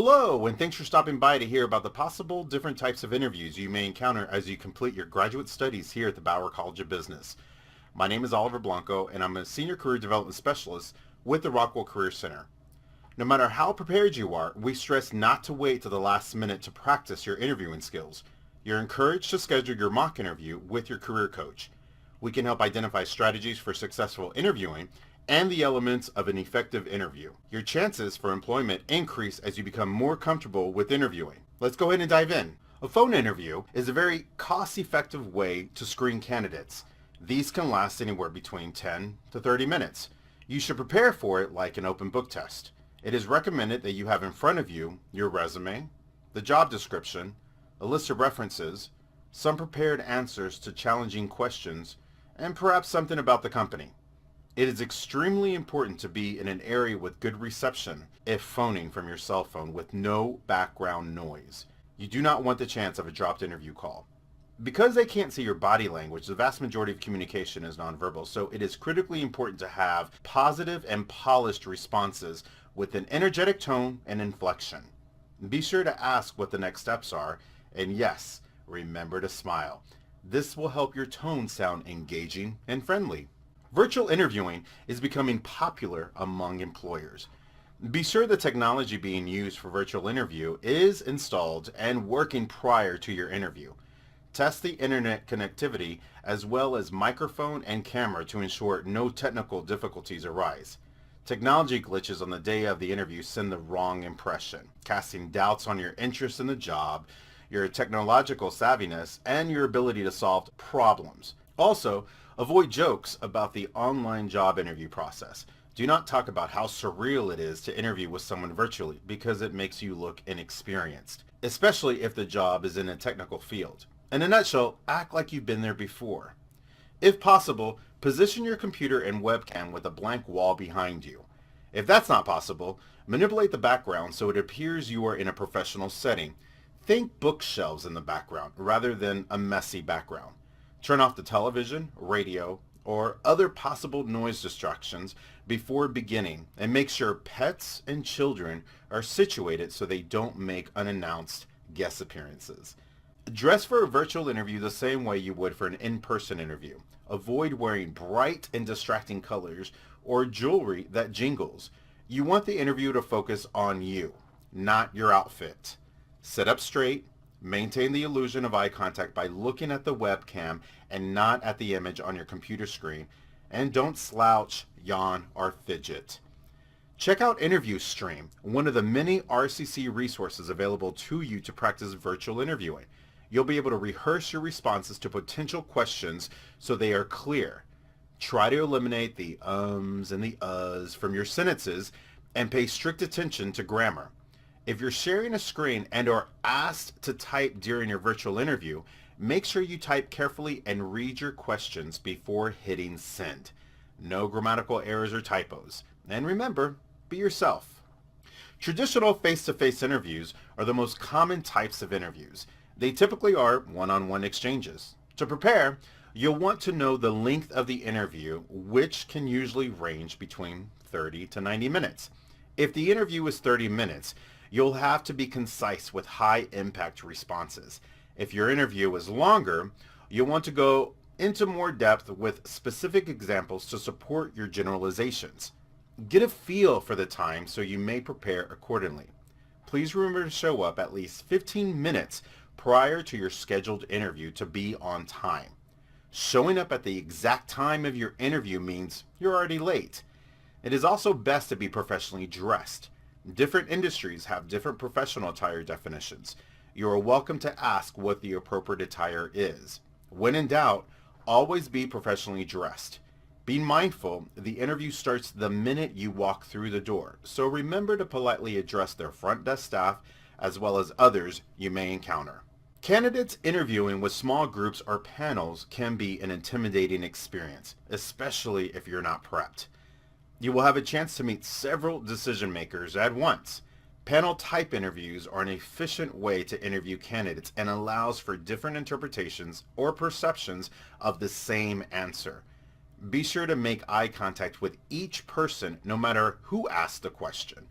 Hello, and thanks for stopping by to hear about the possible different types of interviews you may encounter as you complete your graduate studies here at the Bauer College of Business. My name is Oliver Blanco, and I'm a Senior Career Development Specialist with the Rockwell Career Center. No matter how prepared you are, we stress not to wait to the last minute to practice your interviewing skills. You're encouraged to schedule your mock interview with your career coach. We can help identify strategies for successful interviewing and the elements of an effective interview. Your chances for employment increase as you become more comfortable with interviewing. Let's go ahead and dive in. A phone interview is a very cost-effective way to screen candidates. These can last anywhere between 10 to 30 minutes. You should prepare for it like an open book test. It is recommended that you have in front of you your resume, the job description, a list of references, some prepared answers to challenging questions, and perhaps something about the company. It is extremely important to be in an area with good reception if phoning from your cell phone with no background noise. You do not want the chance of a dropped interview call. Because they can't see your body language, the vast majority of communication is nonverbal, so it is critically important to have positive and polished responses with an energetic tone and inflection. Be sure to ask what the next steps are, and yes, remember to smile. This will help your tone sound engaging and friendly. Virtual interviewing is becoming popular among employers. Be sure the technology being used for virtual interview is installed and working prior to your interview. Test the internet connectivity as well as microphone and camera to ensure no technical difficulties arise. Technology glitches on the day of the interview send the wrong impression, casting doubts on your interest in the job, your technological savviness, and your ability to solve problems. Also, avoid jokes about the online job interview process. Do not talk about how surreal it is to interview with someone virtually because it makes you look inexperienced, especially if the job is in a technical field. In a nutshell, act like you've been there before. If possible, position your computer and webcam with a blank wall behind you. If that's not possible, manipulate the background so it appears you are in a professional setting. Think bookshelves in the background rather than a messy background. Turn off the television, radio, or other possible noise distractions before beginning, and make sure pets and children are situated so they don't make unannounced guest appearances. Dress for a virtual interview the same way you would for an in-person interview. Avoid wearing bright and distracting colors or jewelry that jingles. You want the interview to focus on you, not your outfit. Sit up straight. Maintain the illusion of eye contact by looking at the webcam and not at the image on your computer screen. And don't slouch, yawn, or fidget. Check out Interview Stream, one of the many RCC resources available to you to practice virtual interviewing. You'll be able to rehearse your responses to potential questions so they are clear. Try to eliminate the ums and the uhs from your sentences and pay strict attention to grammar. If you're sharing a screen and are asked to type during your virtual interview, make sure you type carefully and read your questions before hitting send. No grammatical errors or typos. And remember, be yourself. Traditional face-to-face interviews are the most common types of interviews. They typically are one-on-one exchanges. To prepare, you'll want to know the length of the interview, which can usually range between 30 to 90 minutes. If the interview is 30 minutes, you'll have to be concise with high-impact responses. If your interview is longer, you'll want to go into more depth with specific examples to support your generalizations. Get a feel for the time so you may prepare accordingly. Please remember to show up at least 15 minutes prior to your scheduled interview to be on time. Showing up at the exact time of your interview means you're already late. It is also best to be professionally dressed. Different industries have different professional attire definitions. You are welcome to ask what the appropriate attire is. When in doubt, always be professionally dressed. Be mindful, the interview starts the minute you walk through the door, so remember to politely address their front desk staff as well as others you may encounter. Candidates interviewing with small groups or panels can be an intimidating experience, especially if you're not prepped. You will have a chance to meet several decision makers at once. Panel type interviews are an efficient way to interview candidates and allows for different interpretations or perceptions of the same answer. Be sure to make eye contact with each person no matter who asks the question.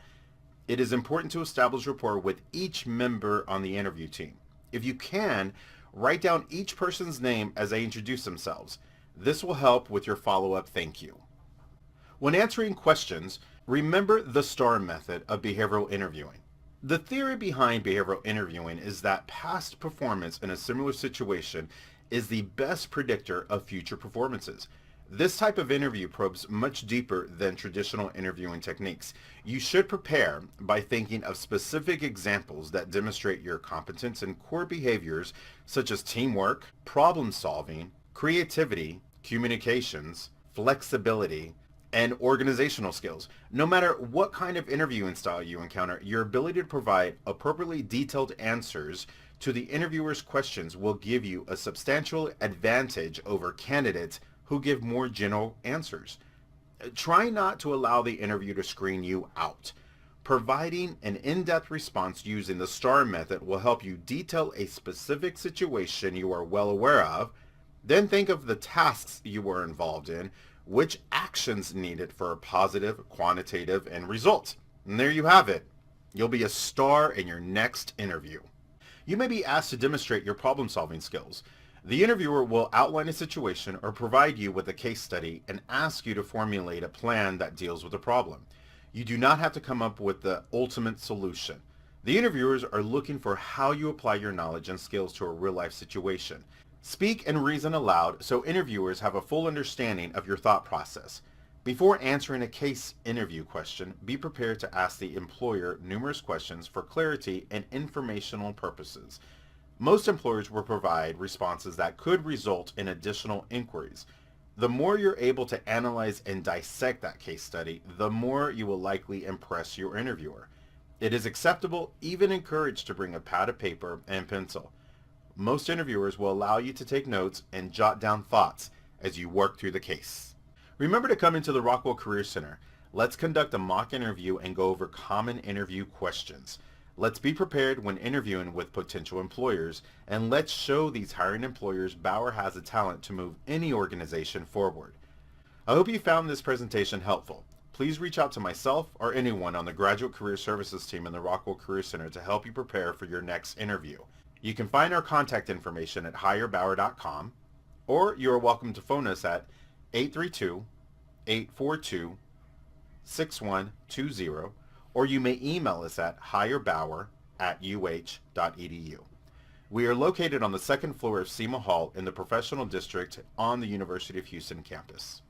It is important to establish rapport with each member on the interview team. If you can, write down each person's name as they introduce themselves. This will help with your follow-up thank you. When answering questions, remember the STAR method of behavioral interviewing. The theory behind behavioral interviewing is that past performance in a similar situation is the best predictor of future performances. This type of interview probes much deeper than traditional interviewing techniques. You should prepare by thinking of specific examples that demonstrate your competence in core behaviors such as teamwork, problem solving, creativity, communications, flexibility, and organizational skills. No matter what kind of interviewing style you encounter, your ability to provide appropriately detailed answers to the interviewer's questions will give you a substantial advantage over candidates who give more general answers. Try not to allow the interview to screen you out. Providing an in-depth response using the STAR method will help you detail a specific situation you are well aware of. Then think of the tasks you were involved in, which actions needed for a positive, quantitative, end result. And there you have it. You'll be a star in your next interview. You may be asked to demonstrate your problem-solving skills. The interviewer will outline a situation or provide you with a case study and ask you to formulate a plan that deals with the problem. You do not have to come up with the ultimate solution. The interviewers are looking for how you apply your knowledge and skills to a real-life situation. Speak and reason aloud so interviewers have a full understanding of your thought process. Before answering a case interview question, be prepared to ask the employer numerous questions for clarity and informational purposes. Most employers will provide responses that could result in additional inquiries. The more you're able to analyze and dissect that case study, the more you will likely impress your interviewer. It is acceptable, even encouraged, to bring a pad of paper and pencil. Most interviewers will allow you to take notes and jot down thoughts as you work through the case. Remember to come into the Rockwell Career Center. Let's conduct a mock interview and go over common interview questions. Let's be prepared when interviewing with potential employers, and let's show these hiring employers Bauer has the talent to move any organization forward. I hope you found this presentation helpful. Please reach out to myself or anyone on the Graduate Career Services team in the Rockwell Career Center to help you prepare for your next interview. You can find our contact information at hirebauer.com, or you are welcome to phone us at 832-842-6120, or you may email us at hirebauer@uh.edu. We are located on the second floor of SEMA Hall in the Professional District on the University of Houston campus.